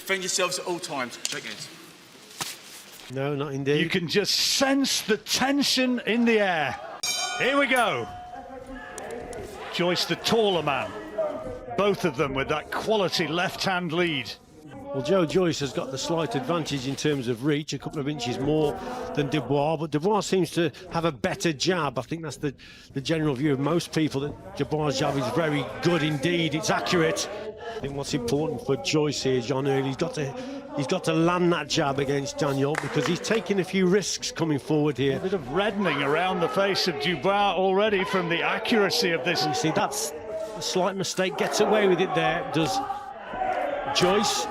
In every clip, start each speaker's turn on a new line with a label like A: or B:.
A: Defend yourselves at all times. Shake hands.
B: No, not indeed.
C: You can just sense the tension in the air. Here we go. Joyce, the taller man. Both of them with that quality left-hand lead.
B: Well, Joe Joyce has got the slight advantage in terms of reach, a couple of inches more than Dubois, but Dubois seems to have a better jab. I think that's the general view of most people, that Dubois' jab is very good indeed. It's accurate. I think what's important for Joyce here, John Early, he's got to land that jab against Daniel, because he's taking a few risks coming forward here.
C: A bit of reddening around the face of Dubois already from the accuracy of this.
B: You see, that's a slight mistake, gets away with it there, does Joyce.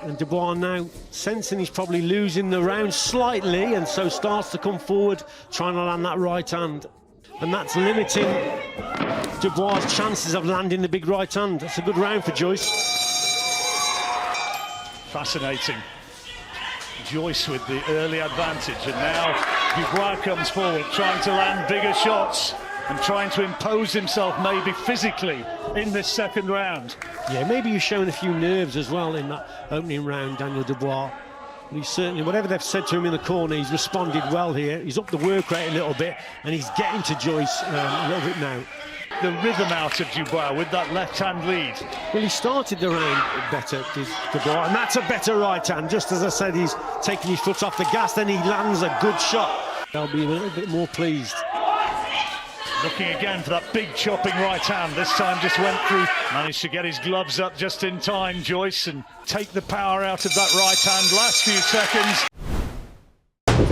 B: And Dubois now sensing he's probably losing the round slightly, and so starts to come forward, trying to land that right hand. And that's limiting Dubois' chances of landing the big right hand. That's a good round for Joyce.
C: Fascinating. Joyce with the early advantage, and now Dubois comes forward, trying to land bigger shots and trying to impose himself maybe physically in this second round.
B: Yeah, maybe he's shown a few nerves as well in that opening round, Daniel Dubois. But he's certainly, whatever they've said to him in the corner, he's responded well here. He's upped the work rate a little bit, and he's getting to Joyce a little bit now.
C: The rhythm out of Dubois with that left-hand lead.
B: Well, he started the round better, Dubois, and that's a better right hand. Just as I said, he's taking his foot off the gas, then he lands a good shot. They'll be a little bit more pleased.
C: Looking again for that big chopping right hand. This time just went through. Managed to get his gloves up just in time, Joyce, and take the power out of that right hand. Last few seconds.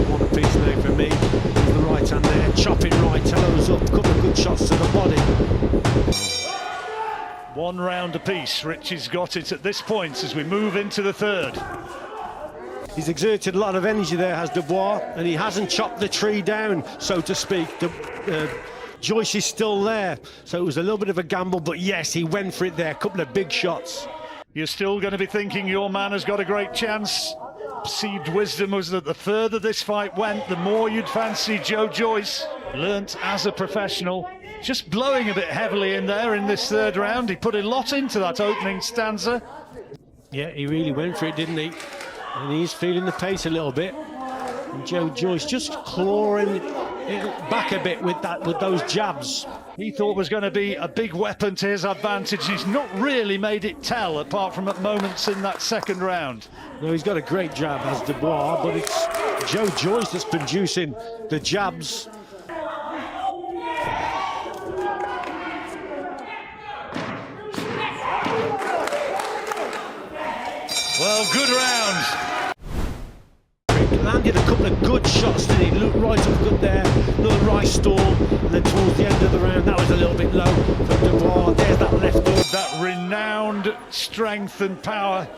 B: One piece now for me. The right hand there, chopping right, elbows up, couple of good shots to the body.
C: 1 round apiece. Richie's got it at this point as we move into the third.
B: He's exerted a lot of energy there, has Dubois, and he hasn't chopped the tree down, so to speak. Joyce is still there, so it was a little bit of a gamble, but yes, he went for it there, a couple of big shots.
C: You're still going to be thinking your man has got a great chance. Perceived wisdom was that the further this fight went, the more you'd fancy Joe Joyce. Learnt as a professional, just blowing a bit heavily in there in this third round. He put a lot into that opening stanza.
B: Yeah, he really went for it, didn't he? And he's feeling the pace a little bit. And Joe Joyce just clawing it back a bit with those jabs.
C: He thought was going to be a big weapon to his advantage. He's not really made it tell, apart from at moments in that second round.
B: No, he's got a great jab, as Dubois, but it's Joe Joyce that's producing the jabs.
C: Well, good round.
B: Landed a couple of good shots, didn't he? Looked right up good there, little right storm, and then towards the end of the round, that was a little bit low for Dubois. There's that left hook.
C: That renowned strength and power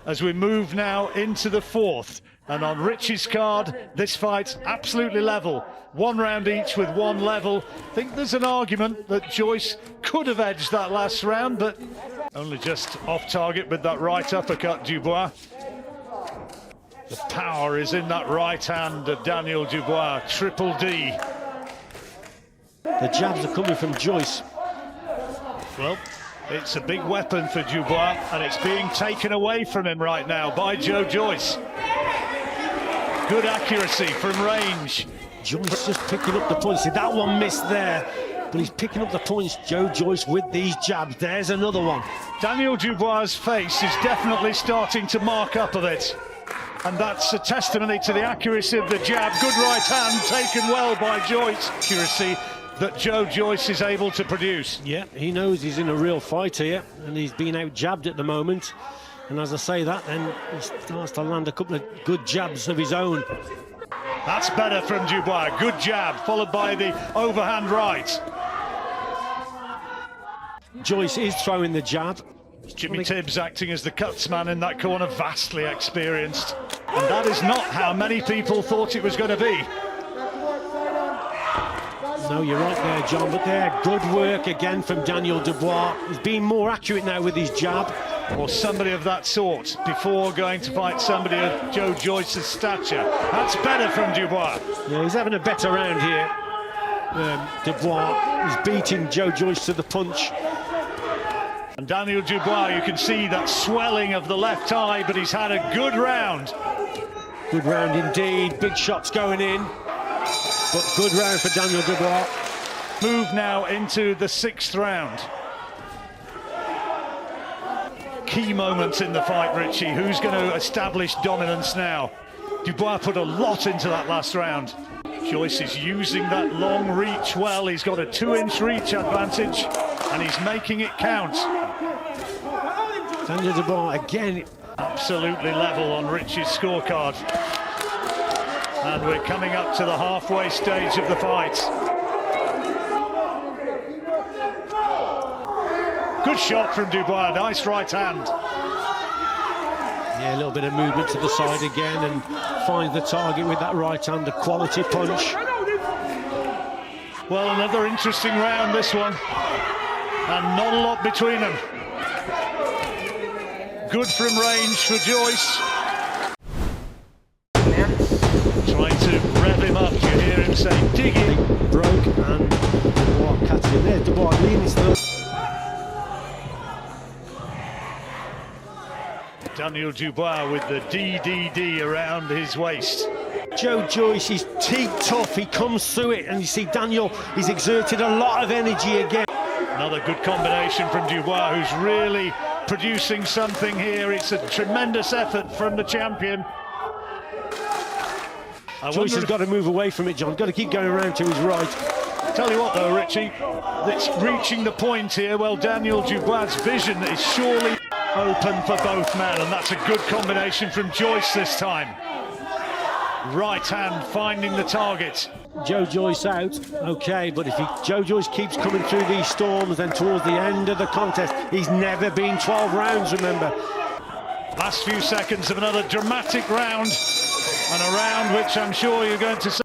C: as we move now into the fourth. And on Richie's card, this fight's absolutely level. 1 round each with 1 level. I think there's an argument that Joyce could have edged that last round, but only just off target with that right uppercut, Dubois. The power is in that right hand of Daniel Dubois, Triple D.
B: The jabs are coming from Joyce.
C: Well, it's a big weapon for Dubois, and it's being taken away from him right now by Joe Joyce. Good accuracy from range.
B: Joyce just picking up the points. See, that one missed there, but he's picking up the points, Joe Joyce, with these jabs. There's another one.
C: Daniel Dubois' face is definitely starting to mark up a bit. And that's a testimony to the accuracy of the jab. Good right hand taken well by Joyce. Accuracy that Joe Joyce is able to produce.
B: Yeah, he knows he's in a real fight here, and he's being out-jabbed at the moment. And as I say that, then he starts to land a couple of good jabs of his own.
C: That's better from Dubois. Good jab, followed by the overhand right.
B: Joyce is throwing the jab.
C: Jimmy Tibbs acting as the cutsman in that corner, vastly experienced. And that is not how many people thought it was going to be.
B: No, you're right there, John, but there, good work again from Daniel Dubois. He's being more accurate now with his jab.
C: Or somebody of that sort before going to fight somebody of Joe Joyce's stature. That's better from Dubois.
B: Yeah, he's having a better round here. Dubois is beating Joe Joyce to the punch.
C: And Daniel Dubois, you can see that swelling of the left eye, but he's had a good round.
B: Good round indeed, big shots going in, but good round for Daniel Dubois.
C: Move now into the 6th round. Key moments in the fight, Richie. Who's going to establish dominance now? Dubois put a lot into that last round. Joyce is using that long reach well. He's got a 2-inch reach advantage, and he's making it count.
B: Daniel Dubois again.
C: Absolutely level on Richie's scorecard. And we're coming up to the halfway stage of the fight. Good shot from Dubois, nice right hand.
B: Yeah, a little bit of movement to the side again and finds the target with that right hand, a quality punch.
C: Well, another interesting round, this one. And not a lot between them. Good from range for Joyce. Trying to rev him up, you hear him say, dig it.
B: Broke and Dubois catches him there. Dubois leaning to the...
C: Daniel Dubois with the DDD around his waist.
B: Joe Joyce, he's teak tough, he comes through it, and you see Daniel, he's exerted a lot of energy again.
C: Another good combination from Dubois, who's really producing something here. It's a tremendous effort from the champion.
B: Joyce has got to move away from it, John. Got to keep going around to his right.
C: Tell you what though, Richie, it's reaching the point here. Well, Daniel Dubois' vision is surely open for both men, and that's a good combination from Joyce this time. Right hand finding the target.
B: Joe Joyce out, okay, but if Joe Joyce keeps coming through these storms, then towards the end of the contest, he's never been 12 rounds, remember.
C: Last few seconds of another dramatic round, and a round which I'm sure you're going to say.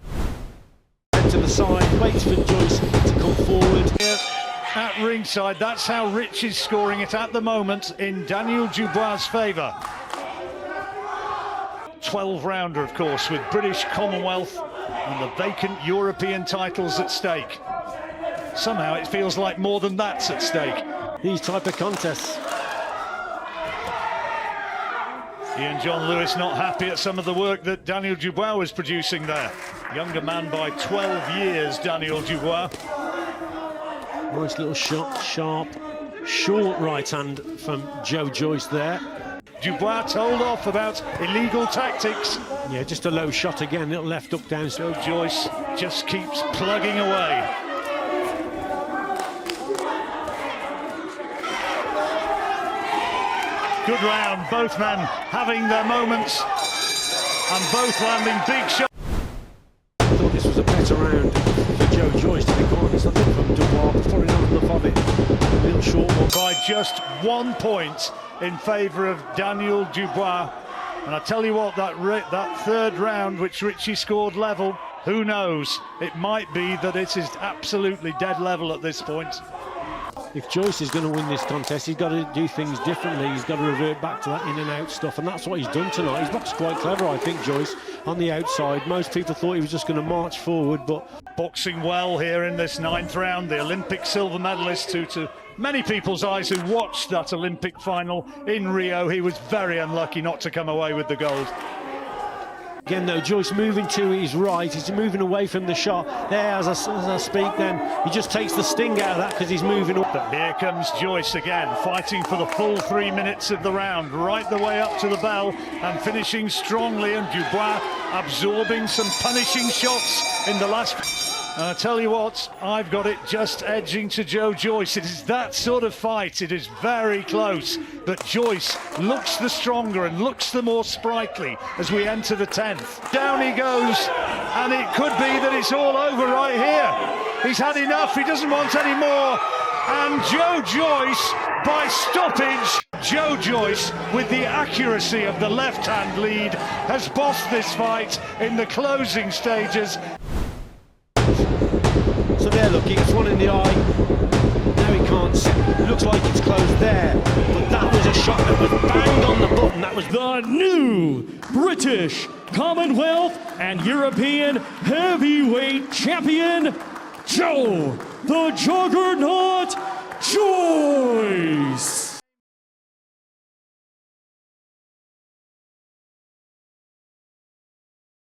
B: To the side, waits for Joyce to come forward.
C: Here at ringside, that's how Rich is scoring it at the moment in Daniel Dubois' favour. 12-rounder, of course, with British, Commonwealth and the vacant European titles at stake. Somehow it feels like more than that's at stake.
B: These type of contests.
C: Ian John Lewis not happy at some of the work that Daniel Dubois was producing there. Younger man by 12 years, Daniel Dubois.
B: Nice little shot, sharp, short right hand from Joe Joyce there.
C: Dubois told off about illegal tactics.
B: Yeah, just a low shot again, little left up down.
C: So Joyce just keeps plugging away. Good round, both men having their moments and both landing big shots.
B: I thought this was a better round for Joe Joyce, to be honest. I think from Dubois, but probably not enough of it. A little short one.
C: By just 1 point in favour of Daniel Dubois. And I tell you what, that third round, which Richie scored level, who knows? It might be that it is absolutely dead level at this point.
B: If Joyce is going to win this contest, he's got to do things differently. He's got to revert back to that in and out stuff, and that's what he's done tonight. He's boxed quite clever, I think, Joyce, on the outside. Most people thought he was just going to march forward, but...
C: Boxing well here in this 9th round, the Olympic silver medalist, who to many people's eyes who watched that Olympic final in Rio, he was very unlucky not to come away with the gold.
B: Again, though, Joyce moving to his right, he's moving away from the shot. There, as I speak, then, he just takes the sting out of that because he's moving up.
C: But here comes Joyce again, fighting for the full 3 minutes of the round, right the way up to the bell, and finishing strongly, and Dubois absorbing some punishing shots in the last... And I tell you what, I've got it just edging to Joe Joyce. It is that sort of fight. It is very close. But Joyce looks the stronger and looks the more sprightly as we enter the 10th. Down he goes, and it could be that it's all over right here. He's had enough. He doesn't want any more. And Joe Joyce, by stoppage, Joe Joyce, with the accuracy of the left-hand lead, has bossed this fight in the closing stages.
B: So there, look, he gets one in the eye. Now he can't see. It looks like it's closed there. But that was a shot that was banged on the button. That was
D: the new British, Commonwealth, and European heavyweight champion, Joe the Juggernaut Joyce.